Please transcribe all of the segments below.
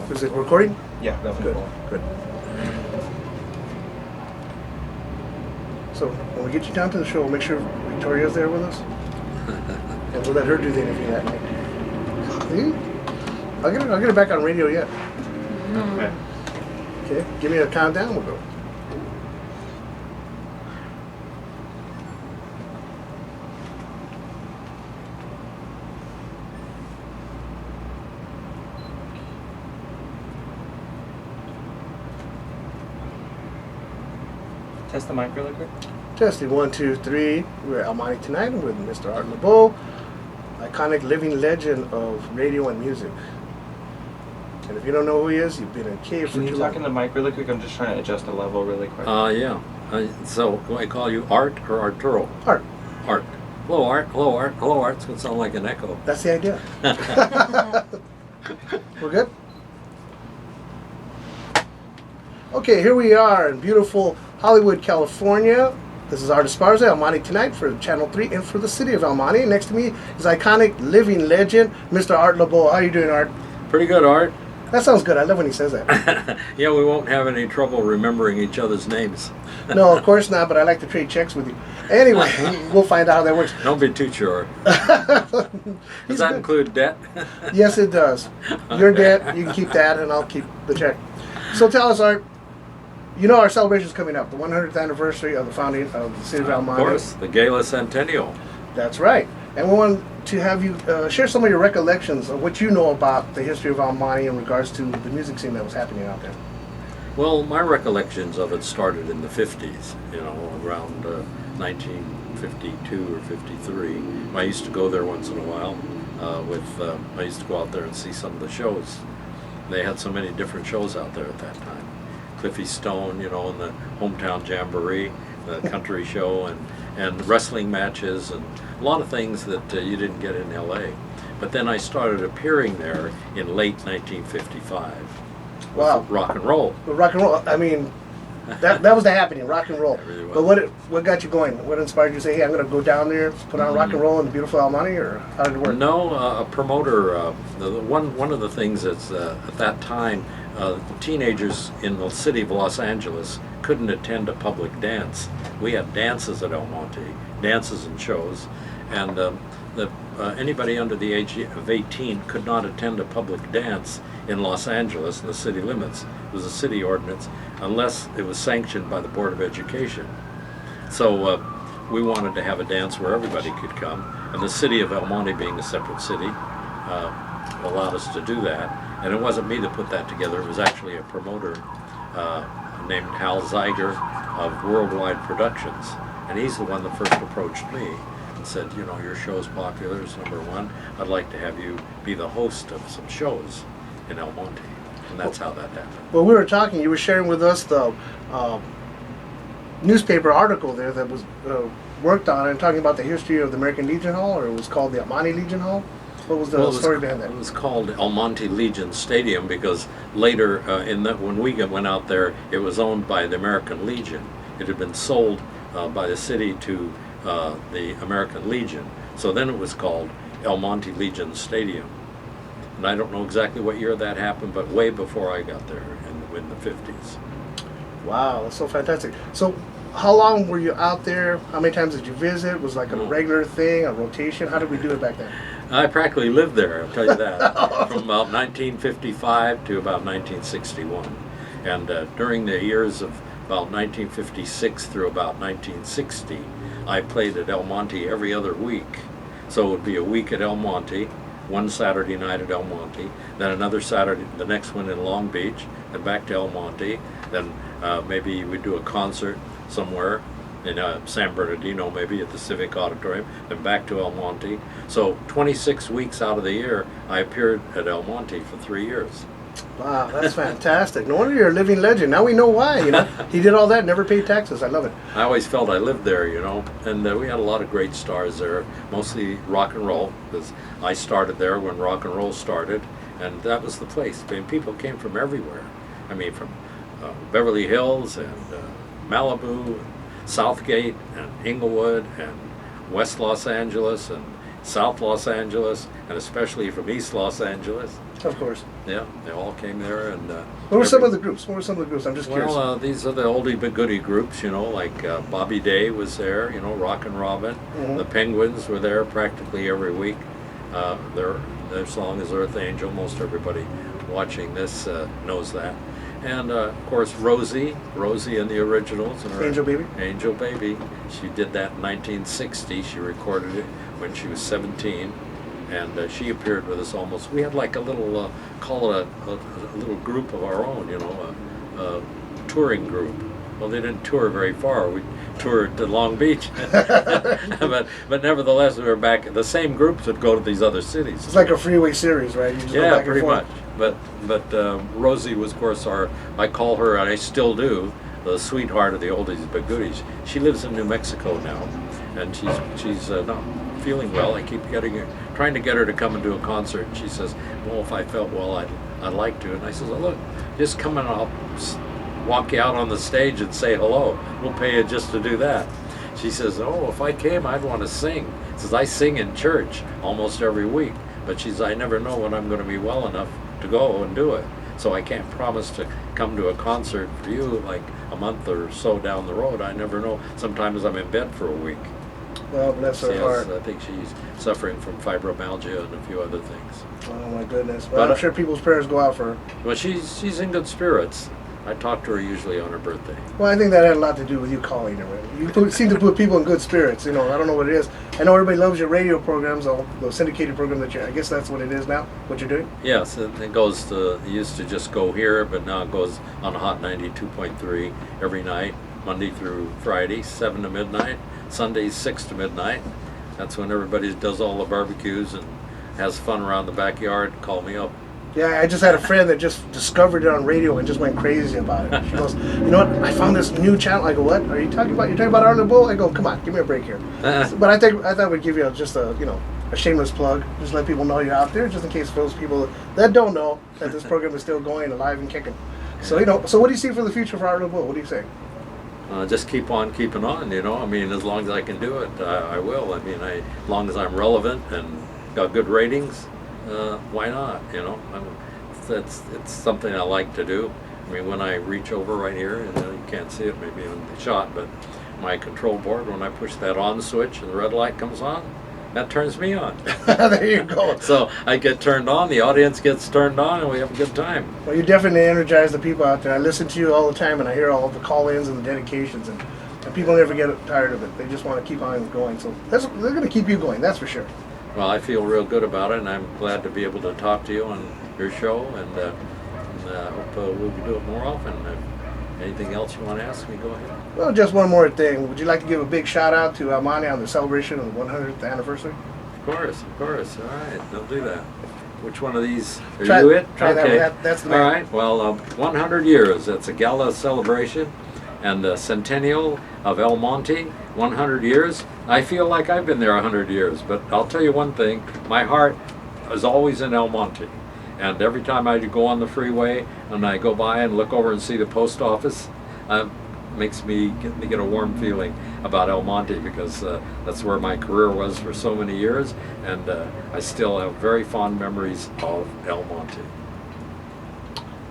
Is it recording? Yeah, that was Good, cool. good. So when we get you down to the show, we'll make sure Victoria's there with us. And we'll let her do the interview that night. See? I'll get it back on radio yet. Okay. Okay, give me a countdown, we'll go. Test the mic really quick. Testing 1, 2, 3. We're at Almighty tonight with Mr. Art Laboe, iconic living legend of radio and music. And if you don't know who he is, you've been in a cave for Can you too talk in long. the mic really quick? I'm just trying to adjust the level really quick. Yeah. So, do I call you Art or Arturo? Art, Art. Hello, Art. Hello, Art. Hello, Art. It's going to sound like an echo. that's the idea. We're good? Okay, here we are in beautiful Hollywood, California. This is Art Esparza, Almighty Tonight for Channel 3 and for the city of Almighty. Next to me is iconic living legend, Mr. Art Laboe. How are you doing, Art? Pretty good, Art. That sounds good. I love when he says that. Yeah, we won't have any trouble remembering each other's names. No, of course not, but I like to trade checks with you. Anyway, we'll find out how that works. Don't be too sure. Does that include debt? Yes, it does. Your debt, you can keep that, and I'll keep the check. So tell us, Art, you know our celebration's coming up, the 100th anniversary of the founding of the city of Of Almighty. course, the Gala Centennial. That's right. And we want to have you share some of your recollections of what you know about the history of Almighty in regards to the music scene that was happening out there. Well, my recollections of it started in the 50s, around 1952 or 53. I used to go there once in a while I used to go out there and see some of the shows. They had so many different shows out there at that time. Cliffy Stone, and the Hometown Jamboree, the country show, and wrestling matches, and a lot of things that you didn't get in LA. But then I started appearing there in late 1955. Wow. Rock and roll. But rock and roll, I mean, that was the happening, rock and roll. That really was. But what got you going? What inspired you to say, hey, I'm going to go down there, put on rock and roll in the beautiful Almighty, or how did it work? No, a promoter. One of the things that's at that time, teenagers in the city of Los Angeles couldn't attend a public dance. We had dances at El Monte, dances and shows, and anybody under the age of 18 could not attend a public dance in Los Angeles in the city limits. It was a city ordinance unless it was sanctioned by the Board of Education. So we wanted to have a dance where everybody could come, and the city of El Monte, being a separate city, allowed us to do that. And it wasn't me that put that together. It was actually a promoter named Hal Zeiger of Worldwide Productions, and he's the one that first approached me and said, your show's popular, it's #1. I'd like to have you be the host of some shows in El Monte. And that's how that happened. Well, we were talking, you were sharing with us the newspaper article there that was worked on and talking about the history of the American Legion Hall, or it was called the Almighty Legion Hall. What was the story behind that? It was called El Monte Legion Stadium because later, when we went out there, it was owned by the American Legion. It had been sold by the city to the American Legion. So then it was called El Monte Legion Stadium. And I don't know exactly what year that happened, but way before I got there in the 50s. Wow, that's so fantastic. So how long were you out there? How many times did you visit? Was it like a regular thing, a rotation? How did we do it back then? I practically lived there, I'll tell you that, from about 1955 to about 1961. And during the years of about 1956 through about 1960, I played at El Monte every other week. So it would be a week at El Monte, one Saturday night at El Monte, then another Saturday, the next one in Long Beach, then back to El Monte, then maybe we'd do a concert somewhere in San Bernardino, maybe at the Civic Auditorium, then back to El Monte. So 26 weeks out of the year, I appeared at El Monte for 3 years. Wow, that's fantastic. No wonder you're a living legend. Now we know why, He did all that, never paid taxes. I love it. I always felt I lived there, and we had a lot of great stars there, mostly rock and roll, because I started there when rock and roll started, and that was the place. I mean, people came from everywhere. I mean, from Beverly Hills and Malibu, and Southgate and Inglewood and West Los Angeles and South Los Angeles, and especially from East Los Angeles. Of course. Yeah, they all came there. And What were some of the groups? What were some of the groups? I'm just curious. well, these are the oldie but goodie groups, you know, like Bobby Day was there, you know, Rockin' Robin. Mhm. The Penguins were there practically every week. Their song is Earth Angel. Most everybody watching this knows that. And of course, Rosie and the Originals. And her Angel Baby? Angel Baby. She did that in 1960. She recorded it when she was 17. And she appeared with us almost. We had like a little, call it a little group of our own, you know, a touring group. Well, they didn't tour very far. We toured to Long Beach, but nevertheless, we were back. The same groups would go to these other cities. It's like a freeway series, right? You just go Yeah, back and pretty forth. much. But Rosie was, of course, I call her, and I still do, the sweetheart of the oldies but goodies. She lives in New Mexico now, and she's not feeling well. I keep trying to get her to come and do a concert. And she says, "Well, if I felt well, I'd like to." And I says, "Well, look, just come and I'll walk you out on the stage and say hello. We'll pay you just to do that." She says, "Oh, if I came, I'd want to sing." Says, "I sing in church almost every week, but she says, I never know when I'm going to be well enough to go and do it. So I can't promise to come to a concert for you like a month or so down the road. I never know. Sometimes I'm in bed for a week." Well, bless her heart. I think she's suffering from fibromyalgia and a few other things. Oh my goodness. Well, But, I'm sure people's prayers go out for her. Well, she's in good spirits. I talk to her usually on her birthday. Well, I think that had a lot to do with you calling her. You seem to put people in good spirits. You know, I don't know what it is. I know everybody loves your radio programs, the syndicated program that I guess that's what it is now, what you're doing. Yes, it goes to, it used to just go here, but now it goes on Hot 92.3 every night, Monday through Friday, 7 to midnight, Sundays 6 to midnight. That's when everybody does all the barbecues and has fun around the backyard. Call me up. Yeah, I just had a friend that just discovered it on radio and just went crazy about it. She goes, "You know what? I found this new channel." I go, "What are you talking about? You're talking about Art Laboe?" I go, "Come on, give me a break here." But I thought we'd give you just a shameless plug. Just let people know you're out there, just in case for those people that don't know that this program is still going, alive and kicking. So so what do you see for the future for Art Laboe? What do you say? Just keep on keeping on, you know. I mean, as long as I can do it, I will. I mean, as long as I'm relevant and got good ratings, why not, you know? It's something I like to do. I mean, when I reach over right here, and you can't see it maybe in the shot, but my control board, when I push that on switch and the red light comes on, that turns me on. There you go. So I get turned on, the audience gets turned on, and we have a good time. Well, you definitely energize the people out there. I listen to you all the time, and I hear all of the call-ins and the dedications, and people never get tired of it. They just want to keep on going. So they're going to keep you going, that's for sure. Well, I feel real good about it, and I'm glad to be able to talk to you on your show, and I hope we'll do it more often. Anything else you want to ask me, go ahead. Well, just one more thing. Would you like to give a big shout out to MONTE on the celebration of the 100th anniversary? Of course. All right, they'll do that. Which one of these? Are Try- you it? try that okay. one. That's the All man. right. Well, 100 years. That's a gala celebration, and the centennial of El Monte. 100 years. I feel like I've been there 100 years, but I'll tell you one thing. My heart is always in El Monte. And every time I go on the freeway and I go by and look over and see the post office, makes me get a warm feeling about El Monte, because that's where my career was for so many years, and I still have very fond memories of El Monte.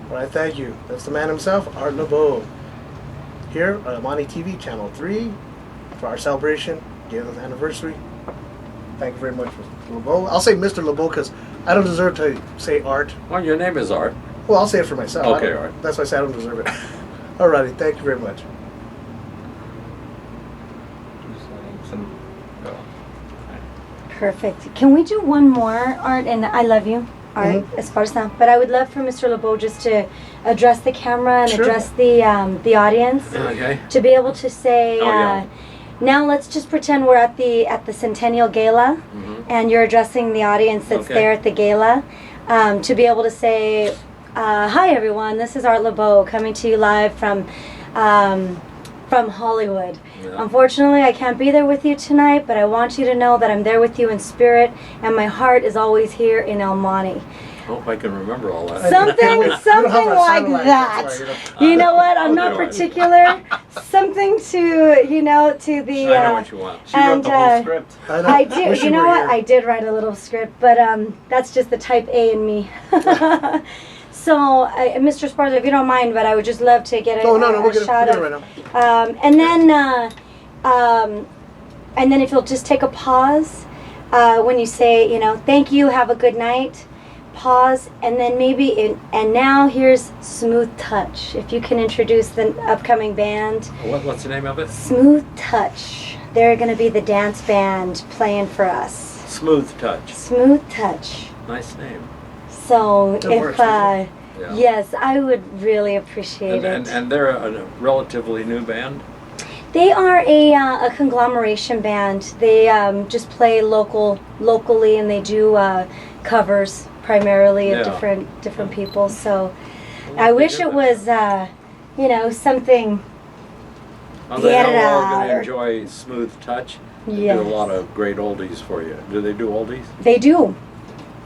Well, I thank you. That's the man himself, Art Laboe, here on MONTE TV, Channel 3, for our celebration, 80th anniversary. Thank you very much, Mr. Laboe. I'll say Mr. Laboe because I don't deserve to say Art. Well, your name is Art. Well, I'll say it for myself. Okay, Art. That's why I say I don't deserve it. Alrighty, thank you very much. Just letting some go. Perfect. Can we do one more, Art? And I love you, Art Esparza. But I would love for Mr. Laboe just to address the camera and Sure. address the audience. Okay. To be able to say, Oh, yeah. now let's just pretend we're at the Centennial Gala, and you're addressing the audience that's Okay. there at the gala. To be able to say, hi everyone, this is Art Laboe coming to you live from Hollywood. Yeah. Unfortunately, I can't be there with you tonight, but I want you to know that I'm there with you in spirit, and my heart is always here in El Monte. Hope I can remember all that. Something We don't have our like satellite, that. that's why, You know what? I'm I'll not do it. particular. Something to, you know, to the. I know what you want. She wrote And, the whole script. know. I We do. should You know were what? here. I did write a little script, but that's just the type A in me. So, Mr. Sparza, if you don't mind, but I would just love to get a, Oh, no, a we're good shot right of. now. And then if you'll just take a pause when you say, you know, thank you, have a good night. Pause, and then maybe and now here's Smooth Touch. If you can introduce the upcoming band. What's the name of it? Smooth Touch. They're going to be the dance band playing for us. Smooth Touch. Smooth Touch. Nice name. So That if works, doesn't Yeah. yes, I would really appreciate And, it. and they're a relatively new band. They are a conglomeration band. They just play locally, and they do covers primarily of Yeah. different people. So Well, I they wish do it that. was you know, something. Well, they know we're all Yeah. going to enjoy Smooth Touch. They Yes. do a lot of great oldies for you. Do they do oldies? They do.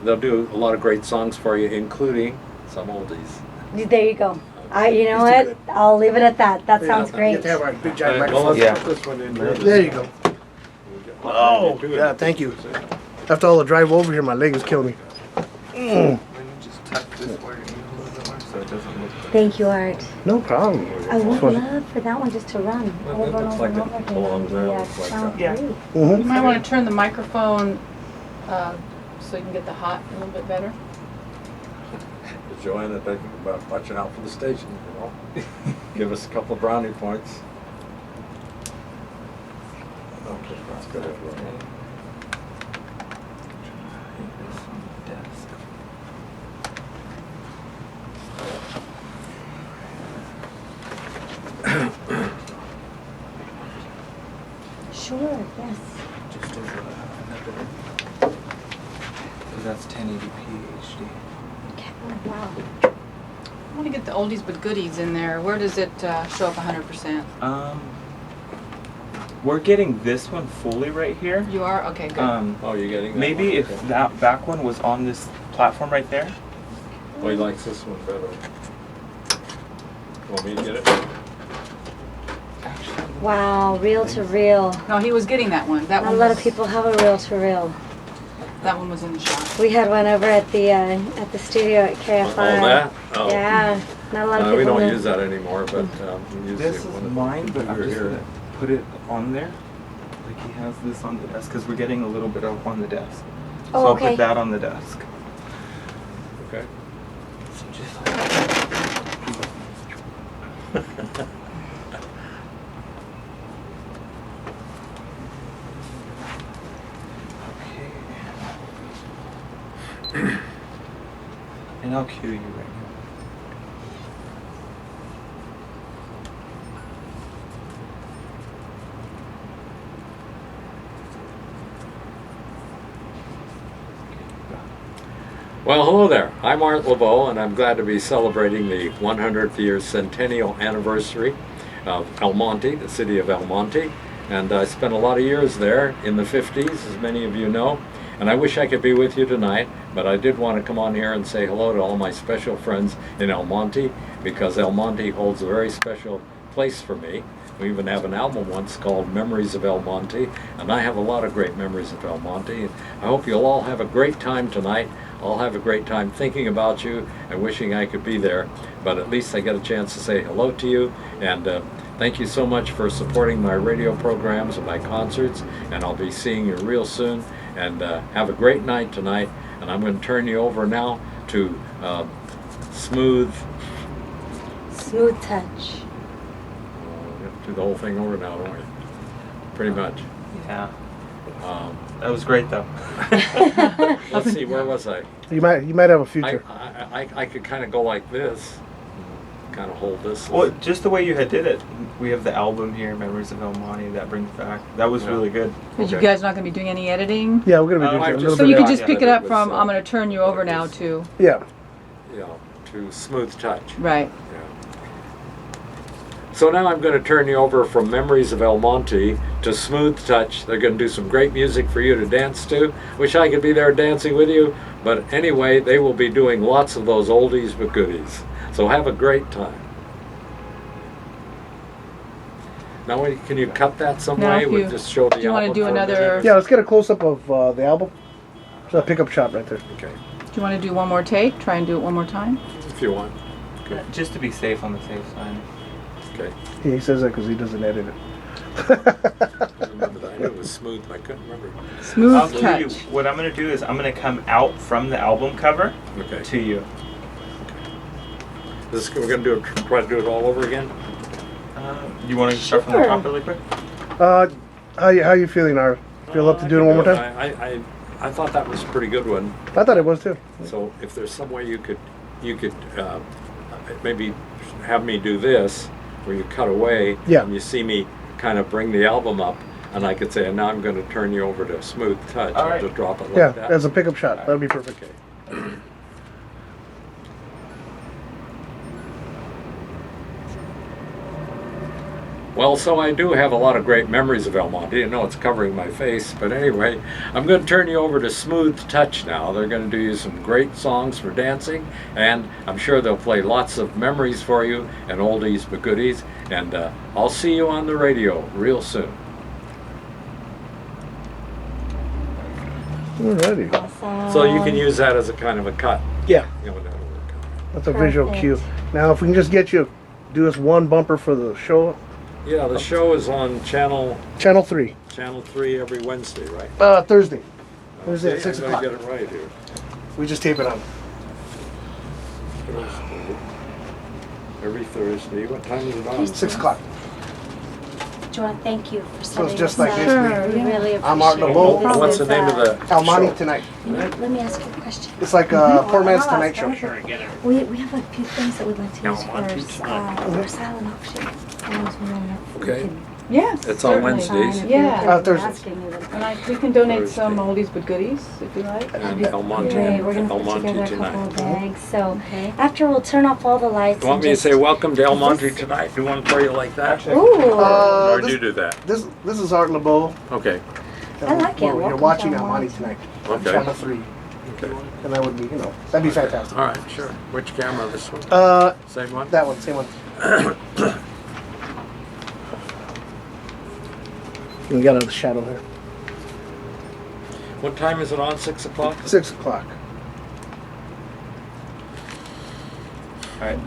They'll do a lot of great songs for you, including some oldies. There you go. You know These two what? good. I'll leave it at that. That Yeah, sounds You great. have to have our big giant Well, microphone. let's Yeah. put this one in here. There you go. Oh, yeah, thank you. After all the drive over here, my leg is killing me. Why don't you just tuck this wire in a little bit more so it doesn't look like... Thank you, Art. No problem. I would Fun. love for that one just to run Well, over it and looks over like and it over again. belongs there. Yeah, Looks like sounds that. Yeah. great. Mhm. You might want to turn the microphone so you can get the hot a little bit better. Joanna, thinking about watching out for the station, you know. Give us a couple of brownie points. Okay, that's good. Sure, yes. Just over another... That's 1080p HD. Okay. Oh, wow. I want to get the oldies but goodies in there. Where does it show up 100%? We're getting this one fully right here. You are? Okay, good. Oh, you're getting that Maybe one? if Okay. that back one was on this platform right there. Oh, he likes this one better. Want me to get it? Actually, Wow, reel to reel. No, he was getting that one. That Not one a lot of was- people have a reel to reel. That one was in the shop. We had one over at the studio at KFI. Oh, that? Oh. Yeah, not a lot of No, people. we don't know. use that anymore, but we use this it is when mine, but I'm we're just here. gonna put it on there. Like he has this on the desk because we're getting a little bit of on the desk. Oh, so I'll okay. put that on the desk. Okay. So just okay. And I'll cue you right now. Well, hello there. I'm Art Laboe, and I'm glad to be celebrating the 100th year centennial anniversary of El Monte, the city of El Monte. And I spent a lot of years there in the 50s, as many of you know. And I wish I could be with you tonight, but I did want to come on here and say hello to all my special friends in El Monte, because El Monte holds a very special place for me. We even have an album once called Memories of El Monte, and I have a lot of great memories of El Monte. I hope you'll all have a great time tonight. I'll have a great time thinking about you and wishing I could be there, but at least I get a chance to say hello to you, and thank you so much for supporting my radio programs and my concerts, and I'll be seeing you real soon, and have a great night tonight. And I'm going to turn you over now to Smooth. Smooth touch. Do the whole thing over now, don't we? Pretty much. Yeah. That was great though. Let's see, where was I? You might have a future. I could kind of go like this, kind of hold this. Well, just the way you had did it. We have the album here, Memories of El Monte, that brings back. That was Yeah. really good. But you Okay. guys not going to be doing any editing? Yeah, we're gonna be I doing a just- little So bit. you of can that. just pick it up Yeah, from, it was, I'm going to turn you over now to, Yeah. You know, to Smooth Touch. right. Yeah. So now I'm going to turn you over from Memories of El Monte to Smooth Touch. They're going to do some great music for you to dance to. Wish I could be there dancing with you, But anyway, they will be doing lots of those oldies but goodies. So have a great time. Now, can you cut that some Now, way? if We'll you- just show the do you wanna album do for a another- minute? Yeah, let's get a close-up of the album. So a pickup shot right there. Okay, Do you want to do one more take? Try and do it one more time? if you want. Okay, Just to be safe on the safe side. okay. He says that because he doesn't edit it. I remember that. I knew it was smooth, but I couldn't remember. Smooth I'll tell you, touch. what I'm gonna do is I'm gonna come out from the album cover Okay. to you. We're gonna do it. Try to do it all over again. You want to start from the Sure. top really quick? How you feeling, Art? Feel up to doing it one more time? I thought that was a pretty good one. I thought it was too. So if there's some way you could maybe have me do this, where you cut away, Yeah. and you see me kind of bring the album up, and I could say, and now I'm going to turn you over to Smooth Touch, All and right. just drop it like Yeah, that. as a pickup shot. That'd be perfect. Okay. Well, so I do have a lot of great memories of El Monte. I know it's covering my face, but anyway, I'm going to turn you over to Smooth Touch now. They're going to do you some great songs for dancing, and I'm sure they'll play lots of memories for you and oldies but goodies. And I'll see you on the radio real soon. Alrighty. Awesome. So you can use that as a kind of a cut. Yeah, You know, that'll work. that's a visual Perfect. cue. Now, if we can just get you, do us one bumper for the show. Yeah, the show is on channel Channel 3. 3 every Wednesday, right? Thursday. Thursday at See, 6 I o'clock. gotta get it right here. We just tape it on. Thursday. Every Thursday. What time is it on? 6 o'clock. Do you want to thank you for So it's setting just this like up? this Sure, week. We really appreciate I'm Art it. Laboe. This What's is, the name of the El Monte show? Tonight. Let me ask you a question. It's like Poor Man's I'll Tonight ask Show. her. We have a few things that we'd like to use for silent auction. I was wondering if we Okay. could Yes. It's on certainly. Wednesdays. sign if Yeah. you're Thursday. asking me that. And we can donate Thursday. some oldies but goodies if you like. And El Monte. Great, we're gonna El put Monte together a couple tonight. of bags. So Okay. after we'll turn off all the lights. You want and me to just- say welcome to El Is Monte this- tonight? Do you want to play it like that? Ooh. Or do this- you do that? This is Art Laboe. Okay. I like it. You're Welcome watching to El El Monte Monte. Tonight on Okay. Channel 3. Okay. And that would be, that'd be fantastic. All right, sure. Which camera? This one? Same one? That one, same one. We got a shadow here. What time is it on? 6 o'clock? 6 o'clock. All right.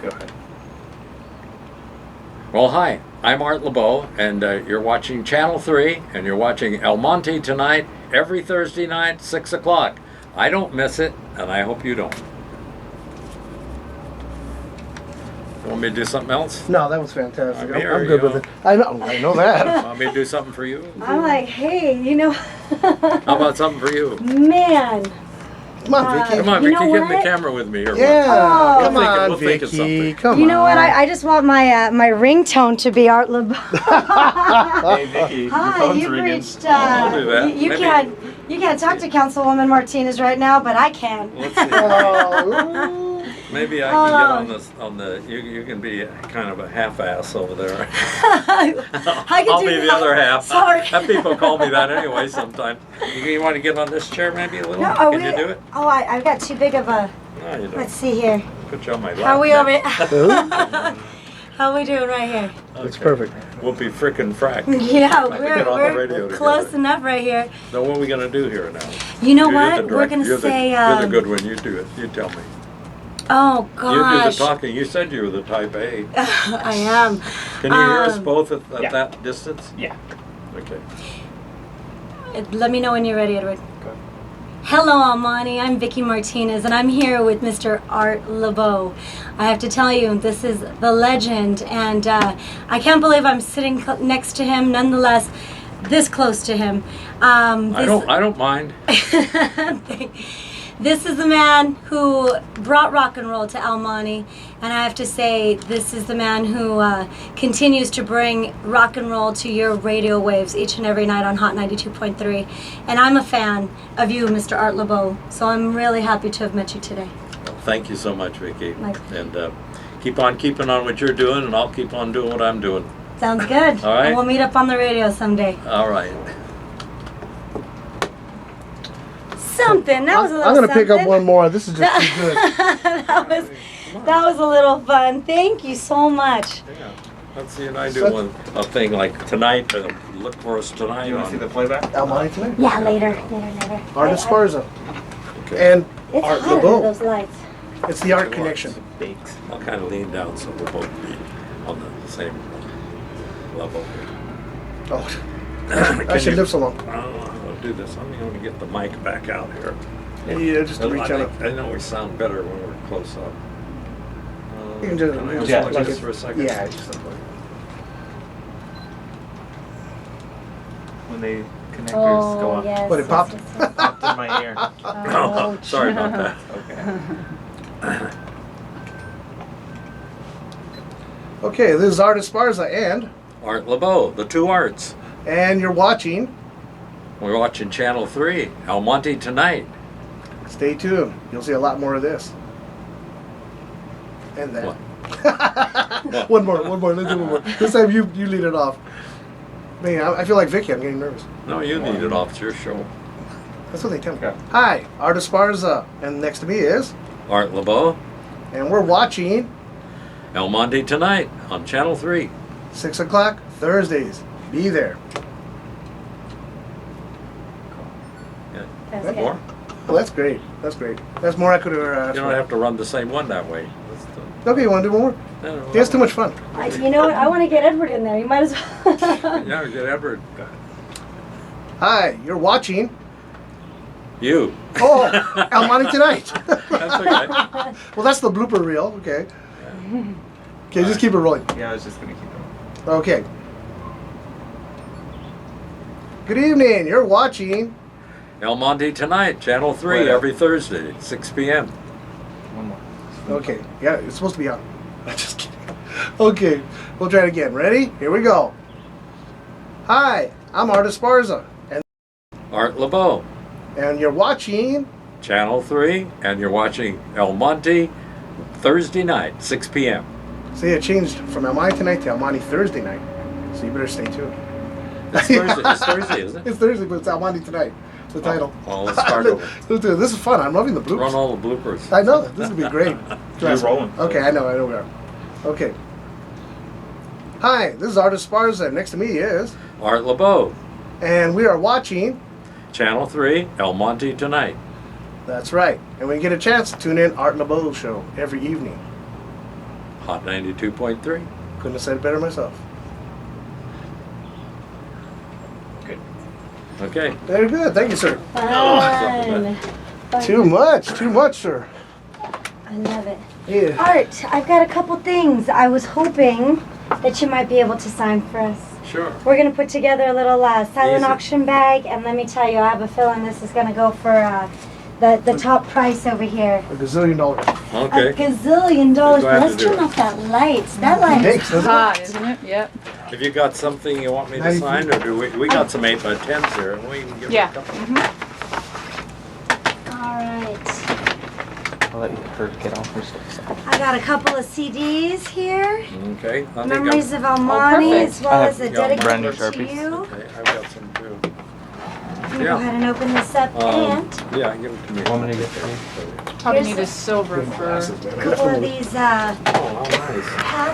Go ahead. Well, hi. I'm Art Laboe, and you're watching Channel 3, and you're watching El Monte tonight, every Thursday night, 6 o'clock. I don't miss it, and I hope you don't. You want me to do something else? No, that was fantastic. I'm I'm, here, I'm good you with know. it. I know that. Want me to do something for you? I'm like, hey, How about something for you? man. Come on, Vicky. Come on, You Vicky, know get in the what? camera with me. Or Yeah, Oh. come We'll think of- on, we'll think of Vicky. something. Come You know what? on. I just want my ringtone to be Art Laboe. Hey, Vicky, your Hi, phone's you've ringing. reached. I'll do that. You Maybe- can't talk to Councilwoman Martinez right now, but I can. Let's see. Oh, Maybe I can get on this. On the. You can be kind of a half-ass over there. I can I'll do be the that. other half. Sorry. People call me that anyway sometimes. You want to get on this chair maybe a little? No, Can you do it? Oh, I've got too big of a. No, you Let's don't. see here. Put you on my lap. How we over? next. How we doing right here? that's Okay. perfect. We'll be frickin' frack. Yeah, I can get on the radio we're close together. enough right here. So what are we gonna do here now? You know You're what? the We're direct- gonna you're the- say. You're the good one. You do it. You tell me. Oh You do the gosh. talking. You said you were the type A. I am. Can you hear us Um, both at yeah. that distance? Yeah. Okay. Let me know when you're ready, Edward. Go. Hello, Almani. I'm Vicky Martinez, and I'm here with Mr. Art Laboe. I have to tell you, this is the legend, and I can't believe I'm sitting next to him. Nonetheless, this close to him. I don't mind. This is the man who brought rock and roll to Almani, and I have to say, this is the man who continues to bring rock and roll to your radio waves each and every night on Hot 92.3. And I'm a fan of you, Mr. Art Laboe, so I'm really happy to have met you today. Well, thank you so much, Vicky. My- And keep on keeping on what you're doing, and I'll keep on doing what I'm doing. Sounds good. All right. And we'll meet up on the radio someday. All right. something. That was a little I'm gonna pick up something. one more. This is just too good. that was a little fun. Thank you so much. Yeah. Let's see, and I do a thing like tonight. Look for us tonight. You want to see on- the playback? Almani tonight. Yeah, later. Art Esparza. Okay. And It's Art hot under Laboe. those lights. It's the Art Connection. Bakes. I'll kind of lean down so we'll both be on the same level. Oh, Can I should you- live so long. I'll do this. I'm going to get the mic back out here. Yeah, just to reach out. I know we sound better when we're close up. You can just, Can I just unplug like this it. for a second? Yeah, just unplug it. When they connectors Oh, go up. yes. What, it popped? Popped in my ear. Oh, sorry about that. Okay. Okay, this is Art Esparza Art Laboe, the two arts. and you're watching. We're watching Channel 3, El Monte Tonight. Stay tuned. You'll see a lot more of this. And that. What? one more. Let's do one more. This time you lead it off. Man, I feel like Vicky. I'm getting nervous. No, you need it off. It's your show. That's what they tell me. Okay. Hi, Art Esparza, and next to me is, Art Laboe, and we're watching El Monte Tonight on Channel 3. 6 o'clock Thursdays. Be there. That's That good. More? Well, that's great. That's great. That's more I could have. You don't have to run the same one that way. Okay, you want to do one more? No, That's too much fun. You know what? I want to get Edward in there. You might as well. Yeah, get Edward. Hi, you're watching. You. Oh, Almani Tonight. That's okay. Well, that's the blooper reel. Okay. Okay, just keep it rolling. Yeah, I was just gonna keep it. Okay. Good evening. You're watching. El Monte Tonight, Channel 3, Right up. every Thursday, 6 p.m. One more. Okay. Yeah, it's supposed to be on. I'm just kidding. Okay, we'll try it again. Ready? Here we go. Hi, I'm Art Esparza, Art Laboe, and you're watching. Channel 3, and you're watching El Monte Thursday night, 6 p.m. See, it changed from Almani Tonight to Almani Thursday night. So you better stay tuned. It's Thursday, isn't it? It's Thursday, but it's Almani Tonight. It's the title. Well, let's start over. Let's do it. This is fun. I'm loving the bloopers. Run all the bloopers. I know. This is going to be great. You're rolling. Okay, I know we are. Okay. Hi, this is Art Esparza, and next to me is, Art Laboe, and we are watching. Channel 3, El Monte Tonight. That's right. And when you get a chance, tune in Art Laboe show every evening. Hot 92.3. Couldn't have said it better myself. Good. Okay. Very good. Thank you, sir. Fun. Fun. Too much, sir. I love it. Yeah. Art, I've got a couple things. I was hoping that you might be able to sign for us. Sure. We're going to put together a little silent Easy. auction bag, and let me tell you, I have a feeling this is going to go for the top price over here. $1 gazillion. A Okay. gazillion dollars. Glad to Let's do turn it. off that light. That light is Thanks, doesn't it? Hot, isn't it? Yep. Have you got something you want me to 92. sign, or do we got some 8x10s here, and we can give Yeah. you a couple. all right. I'll let her get off her stuff. I got a couple of CDs here. Okay. I think Memories of perfect. Almani, as well I as have a got brand new dedication to Sharpies. you. Okay, I've got some too. I'm gonna Yeah. go ahead and open this up, and Yeah, give them to me. Want me to get three? Probably Here's need a silver for. Glasses, man. a couple of these Oh, how nice. hats